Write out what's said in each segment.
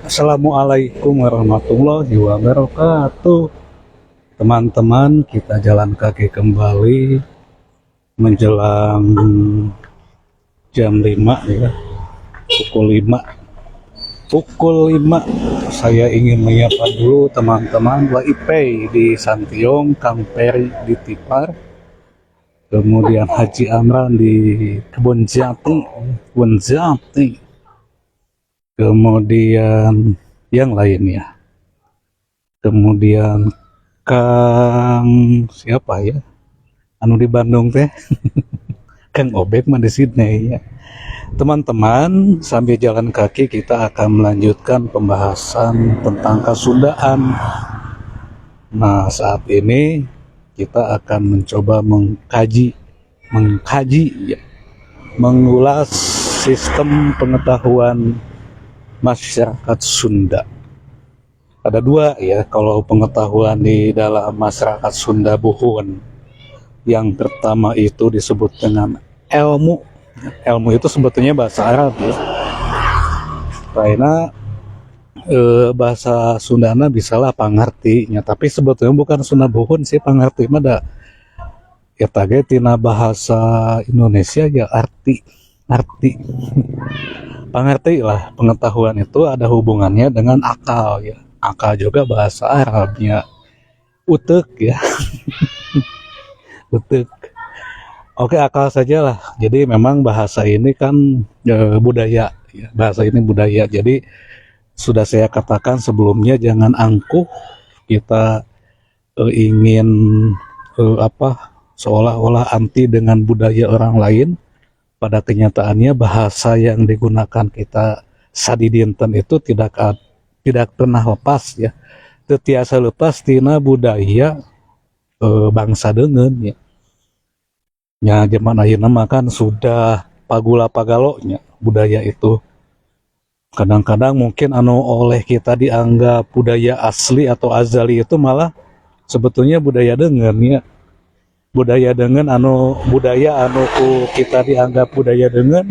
Assalamualaikum warahmatullahi wabarakatuh. Teman-teman, kita jalan kaki kembali menjelang jam 5 ya. Pukul 5 saya ingin menyapa dulu teman-teman Waipei di Santiong, Kang Peri di Tipar, kemudian Haji Amran di Kebon Jati, kemudian yang lainnya, kemudian Kang siapa ya, anu di Bandung teh Kang Obek mah di Sydney ya. Teman-teman, sambil jalan kaki kita akan melanjutkan pembahasan tentang Kasundaan. Nah, saat ini kita akan mencoba mengkaji ya, mengulas sistem pengetahuan masyarakat Sunda. Ada dua ya, kalau pengetahuan di dalam masyarakat Sunda Buhun. Yang pertama itu disebut dengan ilmu. Ilmu itu sebetulnya bahasa Arab ya. Karena bahasa Sundana bisalah pangartinya, tapi sebetulnya bukan Sunda Buhun sih pangarti mah da ya tage tina bahasa Indonesia ya arti pangerti lah. Pengetahuan itu ada hubungannya dengan akal ya. Akal juga bahasa Arabnya utek ya. Utek. Oke, akal sajalah. Jadi memang bahasa ini kan budaya ya. Bahasa ini budaya. Jadi sudah saya katakan sebelumnya, jangan angkuh kita ingin seolah-olah anti dengan budaya orang lain. Pada kenyataannya bahasa yang digunakan kita sadidinten itu tidak pernah lepas ya, tetiasa lepas tina budaya bangsa dengan ya. Ya zaman ayeuna mah kan sudah pagula pagalonya budaya itu. Kadang-kadang mungkin oleh kita dianggap budaya asli atau azali itu malah sebetulnya budaya dengan ya. Budaya dengan budaya ku kita dianggap budaya dengan,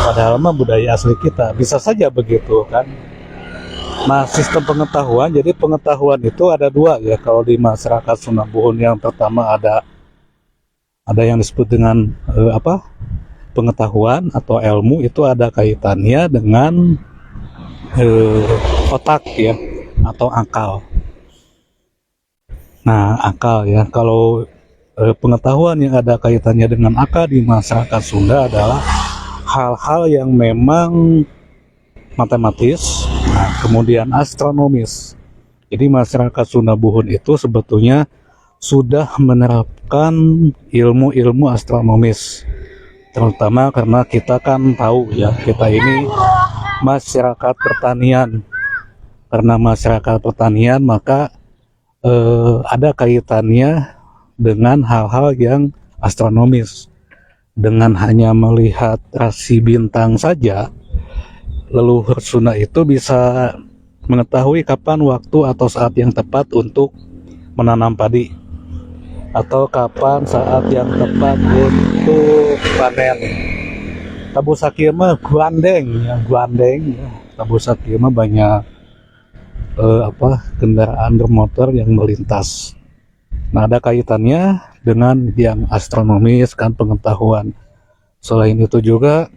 padahal mah budaya asli kita. Bisa saja begitu kan. Nah, sistem pengetahuan, jadi pengetahuan itu ada dua ya kalau di masyarakat Sunda Buhun. Yang pertama ada yang disebut dengan pengetahuan atau ilmu, itu ada kaitannya dengan otak ya, atau akal. Nah, akal ya, kalau pengetahuan yang ada kaitannya dengan akal di masyarakat Sunda adalah hal-hal yang memang matematis, nah, kemudian astronomis. Jadi masyarakat Sunda Buhun itu sebetulnya sudah menerapkan ilmu-ilmu astronomis, terutama karena kita kan tahu ya, kita ini masyarakat pertanian. Karena masyarakat pertanian, maka ada kaitannya dengan hal-hal yang astronomis. Dengan hanya melihat rasi bintang saja, leluhur Sunda itu bisa mengetahui kapan waktu atau saat yang tepat untuk menanam padi, atau kapan saat yang tepat untuk panen. Tabu sakieu mah guandeng ya. Tabu sakieu mah banyak kendaraan bermotor yang melintas. Nah, ada kaitannya dengan yang astronomis kan, pengetahuan. Selain itu juga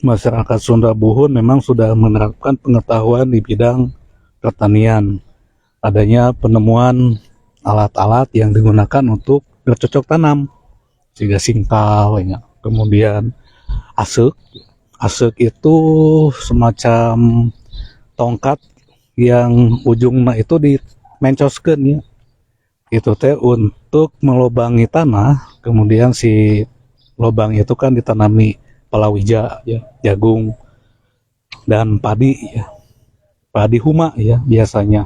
masyarakat Sunda Buhun memang sudah menerapkan pengetahuan di bidang pertanian. Adanya penemuan alat-alat yang digunakan untuk bercocok tanam, sehingga singkal ya. Kemudian asek itu semacam tongkat yang ujungnya itu dimencoskeun ya. Itu teh untuk melubangi tanah, kemudian si lubang itu kan ditanami palawija ya, jagung dan padi ya. Padi huma ya biasanya.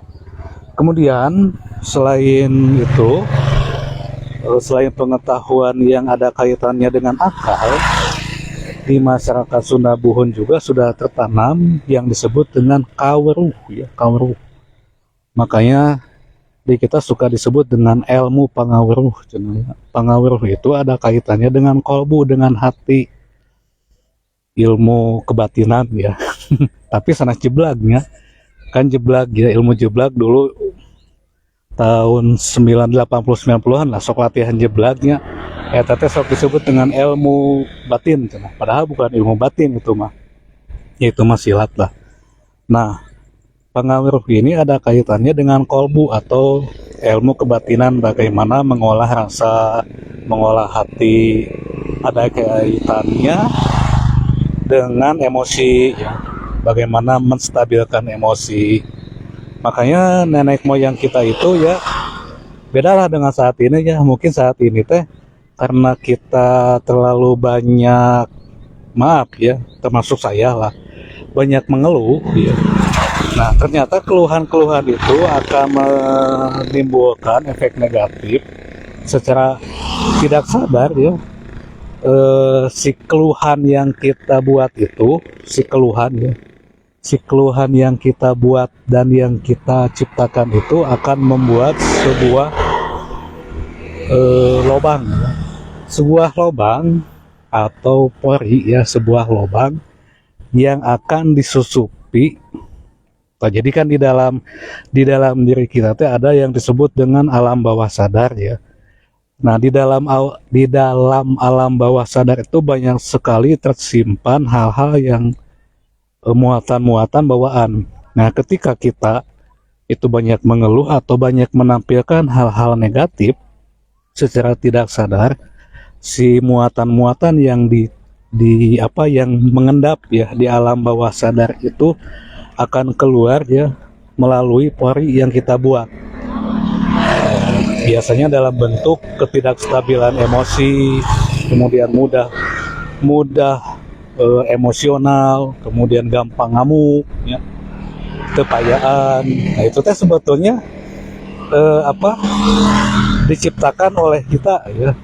Kemudian selain pengetahuan yang ada kaitannya dengan akal, di masyarakat Sunda Buhun juga sudah tertanam yang disebut dengan kaweruh ya, kaweruh. Makanya di kita suka disebut dengan ilmu pangaweruh. Pangaweruh itu ada kaitannya dengan kolbu, dengan hati, ilmu kebatinan ya. Tapi sanes jeblagnya kan jeblak ya, ilmu jeblak dulu tahun 80-90-an lah sok latihan jeblaknya tete sok disebut dengan ilmu batin cenah. Padahal bukan ilmu batin itu mah, ya itu mah silat lah. Nah, pengaruh ini ada kaitannya dengan kolbu atau ilmu kebatinan, bagaimana mengolah rasa, mengolah hati, ada kaitannya dengan emosi ya, bagaimana menstabilkan emosi. Makanya nenek moyang kita itu ya bedalah dengan saat ini ya. Mungkin saat ini teh karena kita terlalu banyak, maaf ya, termasuk saya lah, banyak mengeluh ya. Nah, ternyata keluhan-keluhan itu akan menimbulkan efek negatif secara tidak sadar ya. Si keluhan yang kita buat itu, si keluhan yang kita buat dan yang kita ciptakan itu akan membuat sebuah lobang ya. Sebuah lobang atau pori ya, sebuah lobang yang akan disusupi. Jadi kan di dalam diri kita teh ada yang disebut dengan alam bawah sadar ya. Nah, di dalam alam bawah sadar itu banyak sekali tersimpan hal-hal yang muatan-muatan bawaan. Nah, ketika kita itu banyak mengeluh atau banyak menampilkan hal-hal negatif secara tidak sadar, si muatan-muatan yang yang mengendap ya di alam bawah sadar itu akan keluar ya melalui pori yang kita buat. Biasanya dalam bentuk ketidakstabilan emosi, kemudian mudah emosional, kemudian gampang ngamuk, ya, kepayaan. Nah, itu teh sebetulnya diciptakan oleh kita ya.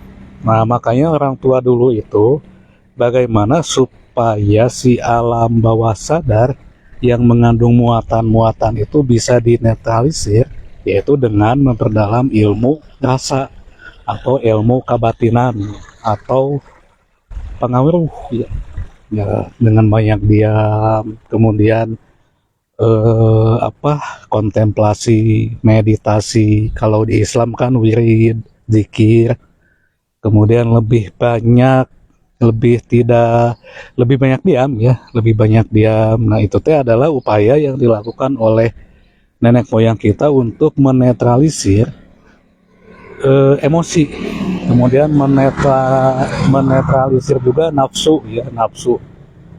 Nah, makanya orang tua dulu itu bagaimana supaya si alam bawah sadar yang mengandung muatan-muatan itu bisa dinetralisir, yaitu dengan memperdalam ilmu rasa atau ilmu kabatinan atau pengaruh ya, dengan banyak diam, kemudian kontemplasi, meditasi. Kalau di Islam kan wirid, zikir, kemudian lebih banyak diam. Nah, itu teh adalah upaya yang dilakukan oleh nenek moyang kita untuk menetralisir emosi, kemudian menetralisir juga nafsu.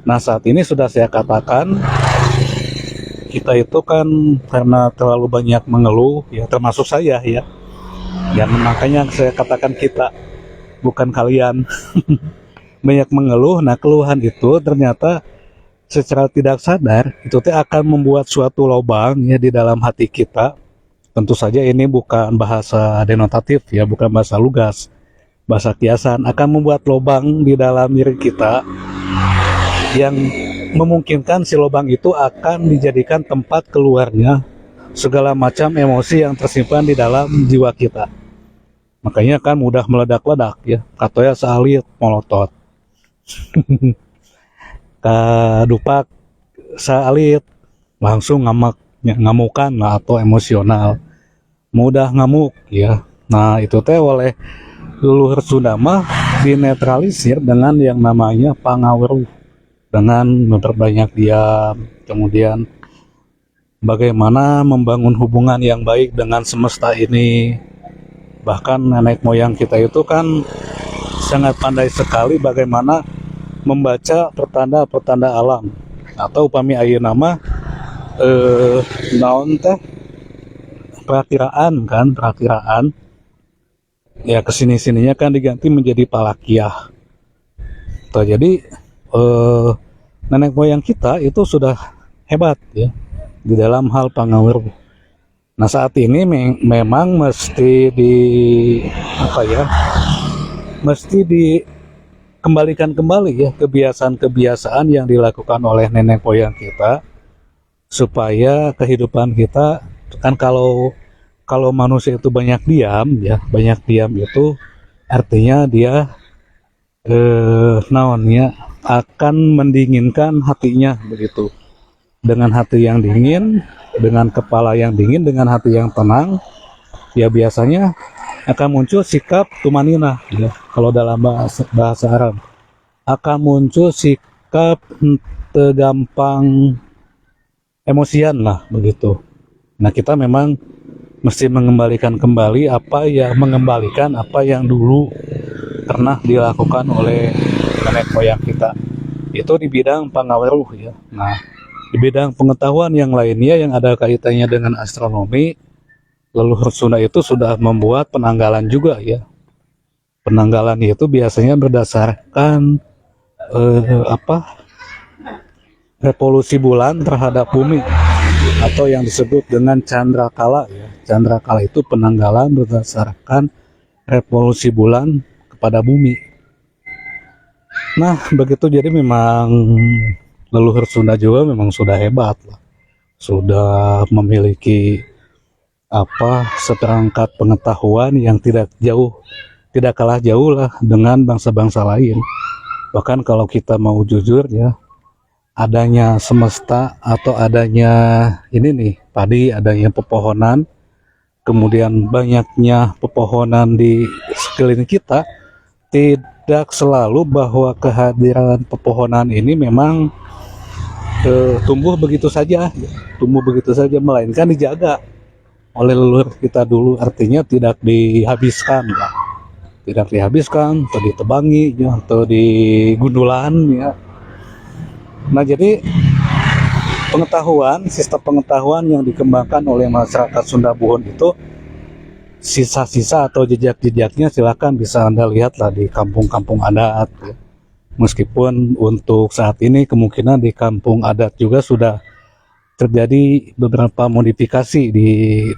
Nah, saat ini sudah saya katakan kita itu kan karena terlalu banyak mengeluh ya, termasuk saya ya, dan makanya saya katakan kita, bukan kalian. Banyak mengeluh. Nah, keluhan itu ternyata secara tidak sadar itu akan membuat suatu lubang ya di dalam hati kita. Tentu saja ini bukan bahasa denotatif ya, bukan bahasa lugas, bahasa kiasan. Akan membuat lubang di dalam diri kita yang memungkinkan si lubang itu akan dijadikan tempat keluarnya segala macam emosi yang tersimpan di dalam jiwa kita. Makanya kan mudah meledak-ledak ya, katanya salit molotot. Kadupak salit langsung ngamukan lah, atau emosional, mudah ngamuk ya. Nah, itu teh oleh leluhur Sunda mah dinetralisir dengan yang namanya pangawruh, dengan memperbanyak diam, kemudian bagaimana membangun hubungan yang baik dengan semesta ini. Bahkan nenek moyang kita itu kan sangat pandai sekali bagaimana membaca pertanda-pertanda alam, atau upami ayeuna mah naon teh perakiraan ya, kesini-sininya kan diganti menjadi palakiah. Jadi nenek moyang kita itu sudah hebat ya di dalam hal pangawruh. Nah, saat ini memang mesti dikembalikan kembali ya kebiasaan-kebiasaan yang dilakukan oleh nenek moyang kita, supaya kehidupan kita kan, kalau manusia itu banyak diam itu artinya dia naonnya akan mendinginkan hatinya begitu. dengan hati yang dingin, dengan kepala yang dingin, dengan hati yang tenang, ya biasanya akan muncul sikap tumanina, ya. Kalau dalam bahasa Arab akan muncul sikap gampang emosian lah begitu. Nah, kita memang mesti mengembalikan apa yang dulu pernah dilakukan oleh nenek moyang kita. Itu di bidang pangaweruh, ya. Nah, di bidang pengetahuan yang lainnya yang ada kaitannya dengan astronomi, leluhur Sunda itu sudah membuat penanggalan juga, ya. Penanggalan itu biasanya berdasarkan revolusi bulan terhadap bumi atau yang disebut dengan candrakala, ya. Candrakala itu penanggalan berdasarkan revolusi bulan kepada bumi. Nah, begitu, jadi memang leluhur Sunda juga memang sudah hebat lah. Sudah memiliki seperangkat pengetahuan yang tidak kalah jauh lah dengan bangsa-bangsa lain. Bahkan kalau kita mau jujur, ya, adanya semesta atau adanya padi, adanya pepohonan, kemudian banyaknya pepohonan di sekeliling kita, tidak selalu bahwa kehadiran pepohonan ini memang tumbuh begitu saja, melainkan dijaga oleh leluhur kita dulu. Artinya tidak dihabiskan, ya. Tidak dihabiskan atau ditebangi, ya, atau digundulan, ya. Nah, jadi sistem pengetahuan yang dikembangkan oleh masyarakat Sunda Buhun itu, sisa-sisa atau jejak-jejaknya silakan bisa Anda lihatlah di kampung-kampung adat, ya. Meskipun untuk saat ini kemungkinan di kampung adat juga sudah terjadi beberapa modifikasi di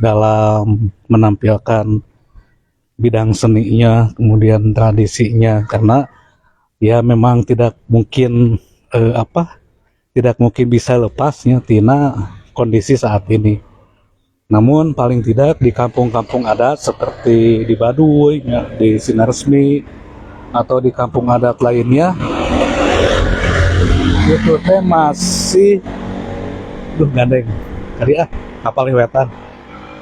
dalam menampilkan bidang seninya, kemudian tradisinya, karena ya memang tidak mungkin bisa lepasnya tina kondisi saat ini. Namun paling tidak di kampung-kampung adat seperti di Baduy, ya, di Sinaresmi, atau di kampung adat lainnya, itu masih gandeng kali kapal wetan,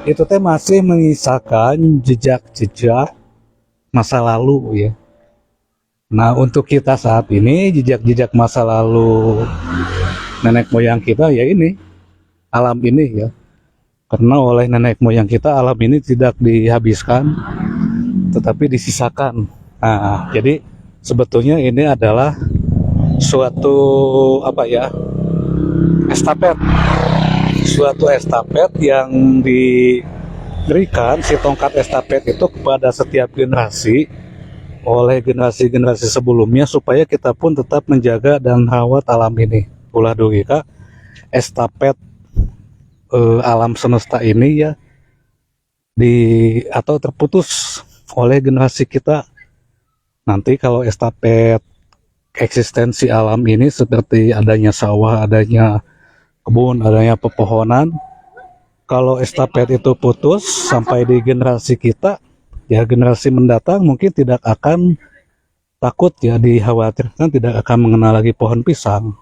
itu masih menyisakan jejak-jejak masa lalu, ya. Nah, untuk kita saat ini, jejak-jejak masa lalu nenek moyang kita, ya ini alam ini, ya. Karena oleh nenek moyang kita alam ini tidak dihabiskan tetapi disisakan. Nah, jadi sebetulnya ini adalah suatu estafet yang diberikan, si tongkat estafet itu kepada setiap generasi oleh generasi-generasi sebelumnya, supaya kita pun tetap menjaga dan rawat alam ini. Ulah dugi ka estafet alam semesta ini, ya, atau terputus oleh generasi kita. Nanti kalau estafet eksistensi alam ini seperti adanya sawah, adanya kebun, adanya pepohonan, kalau estafet itu putus sampai di generasi kita, ya generasi mendatang mungkin tidak akan takut, ya, dikhawatirkan tidak akan mengenal lagi pohon pisang.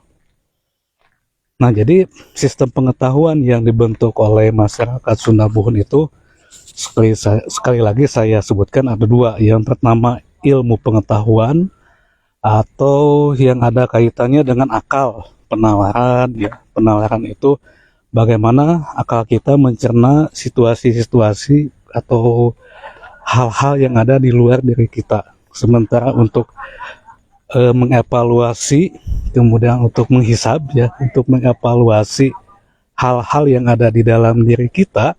Nah, jadi sistem pengetahuan yang dibentuk oleh masyarakat Sunda Buhun itu, sekali lagi saya sebutkan ada dua. Yang pertama ilmu pengetahuan atau yang ada kaitannya dengan akal, penalaran, ya. Penalaran itu bagaimana akal kita mencerna situasi-situasi atau hal-hal yang ada di luar diri kita. Sementara untuk mengevaluasi, kemudian untuk menghisab, ya, untuk mengevaluasi hal-hal yang ada di dalam diri kita,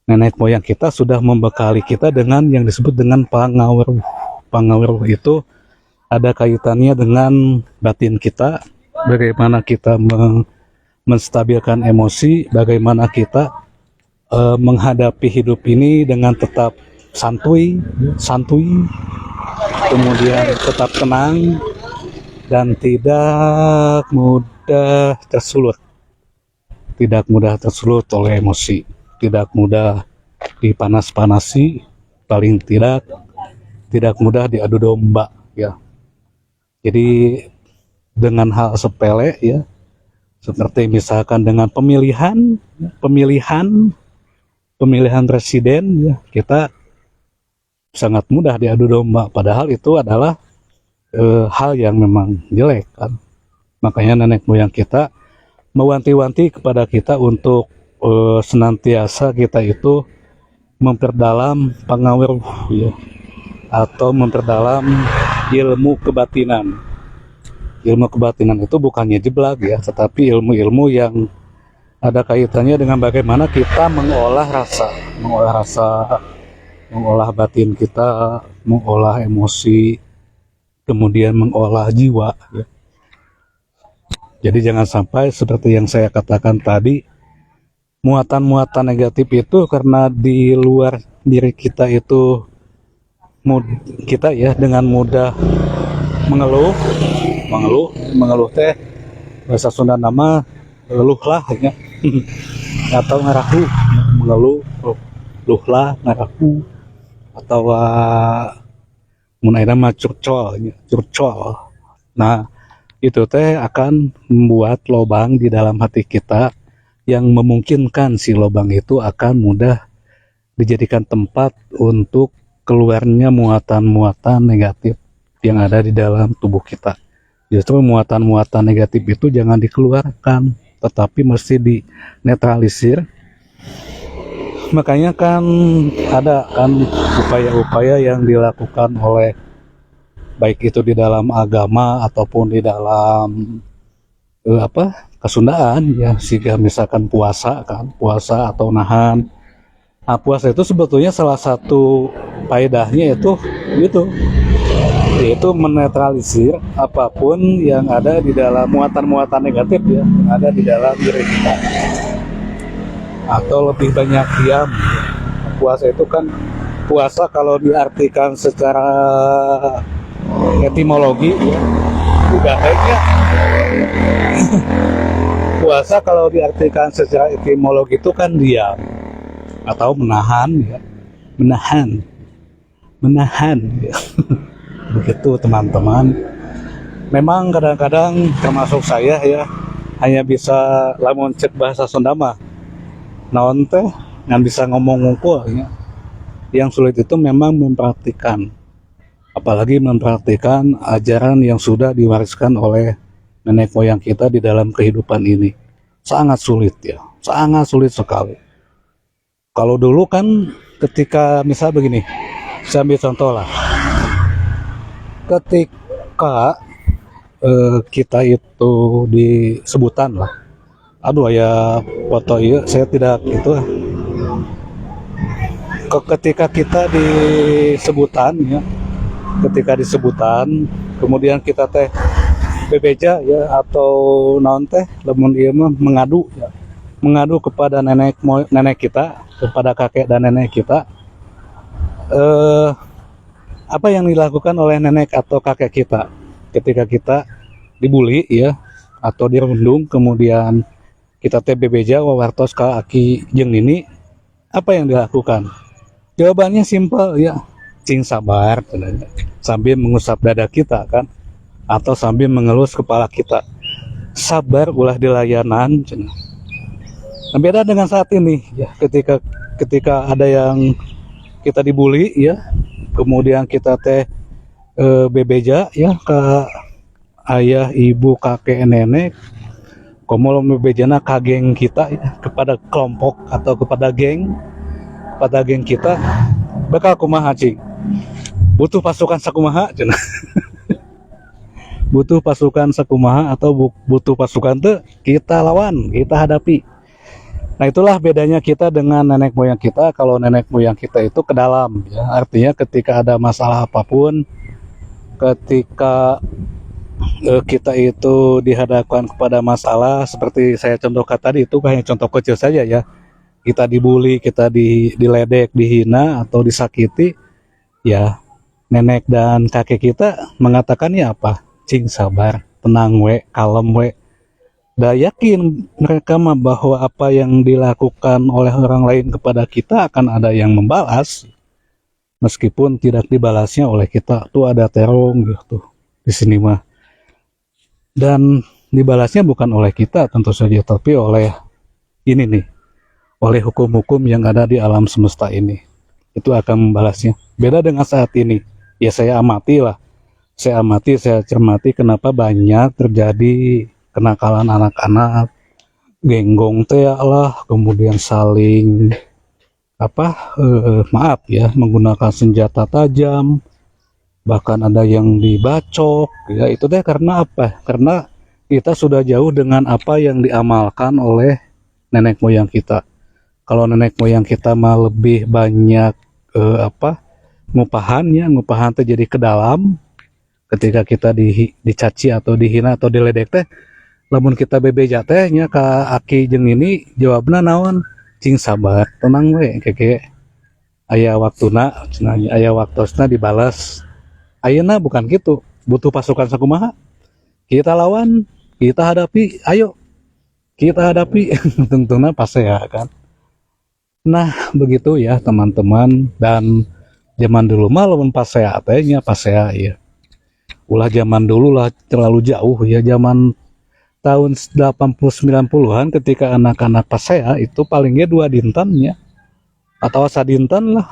nenek moyang kita sudah membekali kita dengan yang disebut dengan pangaweruh. Pangaweruh itu ada kaitannya dengan batin kita, bagaimana kita menstabilkan emosi, bagaimana kita menghadapi hidup ini dengan tetap santuy, kemudian tetap tenang dan tidak mudah tersulut oleh emosi, tidak mudah dipanas-panasi, paling tidak mudah diadu domba, ya. Jadi dengan hal sepele, ya, seperti misalkan dengan pemilihan presiden ya, kita sangat mudah diadu domba, padahal itu adalah hal yang memang jelek kan. Makanya nenek moyang kita mewanti-wanti kepada kita untuk senantiasa kita itu memperdalam pengawir ya, atau memperdalam ilmu kebatinan. Ilmu kebatinan itu bukannya jeblak ya, tetapi ilmu-ilmu yang ada kaitannya dengan bagaimana kita mengolah rasa, mengolah batin kita, mengolah emosi, kemudian mengolah jiwa ya. Jadi jangan sampai seperti yang saya katakan tadi, muatan-muatan negatif itu karena di luar diri kita itu kita ya dengan mudah mengeluh teh bahasa Sunda nama leluh lah ya. Atau ngarahu, mengeluh luh lah ngarahu, atau mun ayeuna mah curcol. Nah, itu teh akan membuat lubang di dalam hati kita yang memungkinkan si lubang itu akan mudah dijadikan tempat untuk keluarnya muatan-muatan negatif yang ada di dalam tubuh kita. Justru muatan-muatan negatif itu jangan dikeluarkan, tetapi mesti dinetralisir. Makanya kan ada kan upaya-upaya yang dilakukan oleh baik itu di dalam agama ataupun di dalam kesundaan ya, sehingga misalkan puasa atau nahan. Nah, puasa itu sebetulnya salah satu faedahnya yaitu menetralisir apapun yang ada di dalam muatan-muatan negatif ya, yang ada di dalam diri kita, atau lebih banyak diam. Puasa itu kan, puasa kalau diartikan secara etimologi ya, budayanya puasa kalau diartikan secara etimologi itu kan diam atau menahan ya, menahan ya. Begitu teman-teman. Memang kadang-kadang termasuk saya ya, hanya bisa lamun cek bahasa Sunda mah naon teh ngan bisa ngomong ngungkul ya. Yang sulit itu memang mempraktikkan, apalagi mempraktikkan ajaran yang sudah diwariskan oleh nenek moyang kita di dalam kehidupan ini. Sangat sulit ya, sangat sulit sekali. Kalau dulu kan ketika misal begini, saya ambil contoh lah, ketika kita itu disebutan lah, aduh ya foto iya saya tidak itu lah. Ketika kita disebutan ya, kemudian kita teh bebeja ya, atau naon teh lamun ieu mah mengadu kepada nenek kita, kepada kakek dan nenek kita, apa yang dilakukan oleh nenek atau kakek kita ketika kita dibully ya, atau dirundung, kemudian kita teh bebeja wawartos ka aki jeung nini, apa yang dilakukan? Jawabannya simpel ya, cing sabar, sambil mengusap dada kita kan, atau sambil mengelus kepala kita. Sabar ulah dilayanan. Nah, beda dengan saat ini ya, ketika ada yang kita dibully ya, kemudian kita teh bebeja ya ke ayah, ibu, kakek, nenek, komol bebejana ka geng kita ya, kepada kelompok atau kepada geng kita, bakal kumaha cing? Butuh pasukan sakumaha cenah. Butuh pasukan sakumaha atau butuh pasukan tuh kita lawan, kita hadapi. Nah, itulah bedanya kita dengan nenek moyang kita. Kalau nenek moyang kita itu ke dalam ya, artinya ketika ada masalah apapun, ketika kita itu dihadapkan kepada masalah seperti saya contohkan tadi, itu hanya contoh kecil saja ya. Kita dibully, kita diledek, dihina atau disakiti, ya nenek dan kakek kita mengatakannya apa? Cing sabar, tenang we, kalem we. Dan yakin mereka mah bahwa apa yang dilakukan oleh orang lain kepada kita akan ada yang membalas, meskipun tidak dibalasnya oleh kita. Tuh ada terong gitu di sini mah. Dan dibalasnya bukan oleh kita tentu saja, tapi oleh ini nih, oleh hukum-hukum yang ada di alam semesta ini. Itu akan membalasnya. Beda dengan saat ini. Ya saya amati lah. Saya amati, saya cermati kenapa banyak terjadi kenakalan anak-anak, genggong teh lah, kemudian saling maaf ya, menggunakan senjata tajam, bahkan ada yang dibacok. Ya itu deh karena apa? Karena kita sudah jauh dengan apa yang diamalkan oleh nenek moyang kita. Kalau nenek moyang kita mah lebih banyak ngupahan terjadi ke dalam. Ketika kita dicaci atau dihina atau diledek teh, lamun kita bebeja teh nya ka aki jeung ini jawabna naon, cing sabar tenang we keke aya waktuna cenanya, aya waktosna dibalas. Ayeuna bukan gitu, butuh pasukan sakumaha, kita lawan, kita hadapi, ayo kita hadapi. Tentunya pasea kan. Nah begitu ya teman-teman. Dan zaman dulu mah lamun pasea teh nya pasea ya, ulah zaman dulu lah, terlalu jauh ya, zaman tahun 80-90-an ketika anak-anak pasea itu palingnya 2 dintannya atau sadintan lah,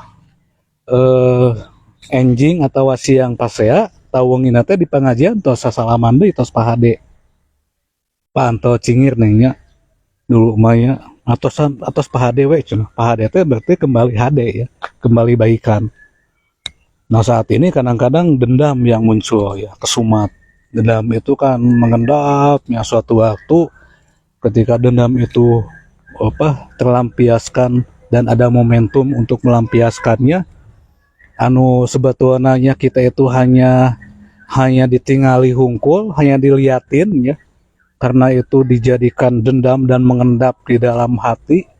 enjing atau siang pasea tawungina teh di pengajian tos sasalaman deui tos pahade panto cingir nengnya dulu maya atos pahade we cenah. Pahade teh berarti kembali hade ya, kembali baikan. Nah saat ini kadang-kadang dendam yang muncul ya, kesumat. Dendam itu kan mengendapnya suatu waktu, ketika dendam itu terlampiaskan dan ada momentum untuk melampiaskannya, sebetulnya kita itu hanya ditingali hungkul, hanya diliatin ya, karena itu dijadikan dendam dan mengendap di dalam hati.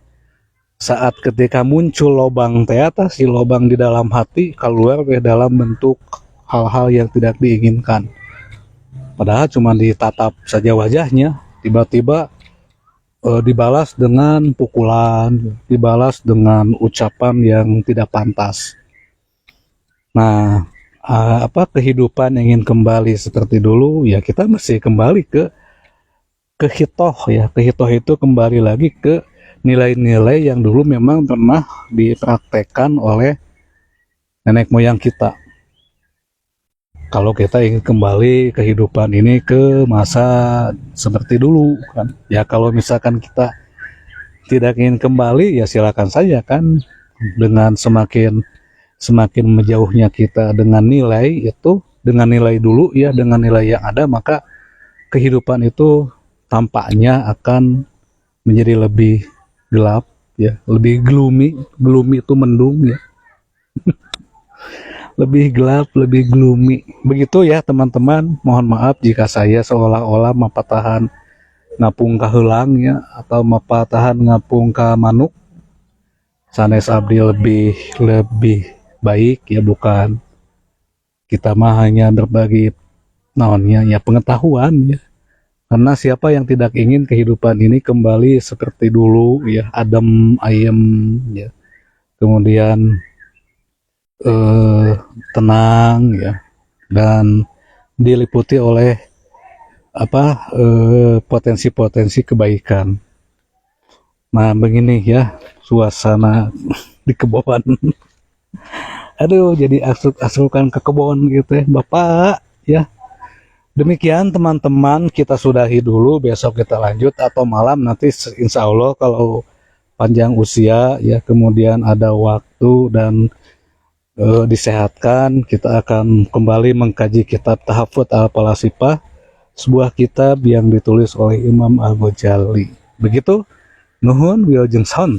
Saat ketika muncul lobang teata, si lobang di dalam hati keluar dalam bentuk hal-hal yang tidak diinginkan. Padahal cuma ditatap saja wajahnya, tiba-tiba dibalas dengan pukulan, dibalas dengan ucapan yang tidak pantas. Nah, kehidupan ingin kembali seperti dulu, ya kita mesti kembali ke hitoh ya. Ke hitoh itu kembali lagi ke nilai-nilai yang dulu memang pernah dipraktekkan oleh nenek moyang kita. Kalau kita ingin kembali kehidupan ini ke masa seperti dulu kan, ya kalau misalkan kita tidak ingin kembali ya silakan saja kan, dengan semakin menjauhnya kita dengan nilai itu, dengan nilai dulu ya, dengan nilai yang ada, maka kehidupan itu tampaknya akan menjadi lebih gelap ya, lebih gloomy itu mendung ya. Lebih gelap, lebih gloomy. Begitu ya teman-teman. Mohon maaf jika saya seolah-olah mapatahan ngapung ka heulang ya, atau mapatahan ngapung ka manuk. Sanes abdi lebih baik ya, bukan. Kita mah hanya berbagi naonnya ya, pengetahuan ya. Karena siapa yang tidak ingin kehidupan ini kembali seperti dulu ya, adem ayem ya, kemudian tenang ya, dan diliputi oleh potensi-potensi kebaikan. Nah begini ya suasana di kebon. Aduh, jadi asukan ke kebon gitu ya Bapak ya. Demikian teman-teman, kita sudahi dulu, besok kita lanjut, atau malam nanti insya Allah kalau panjang usia ya, kemudian ada waktu dan disehatkan, kita akan kembali mengkaji kitab Tahafut Al-Falasifah, sebuah kitab yang ditulis oleh Imam Al-Ghazali. Begitu, nuhun wilujeng son.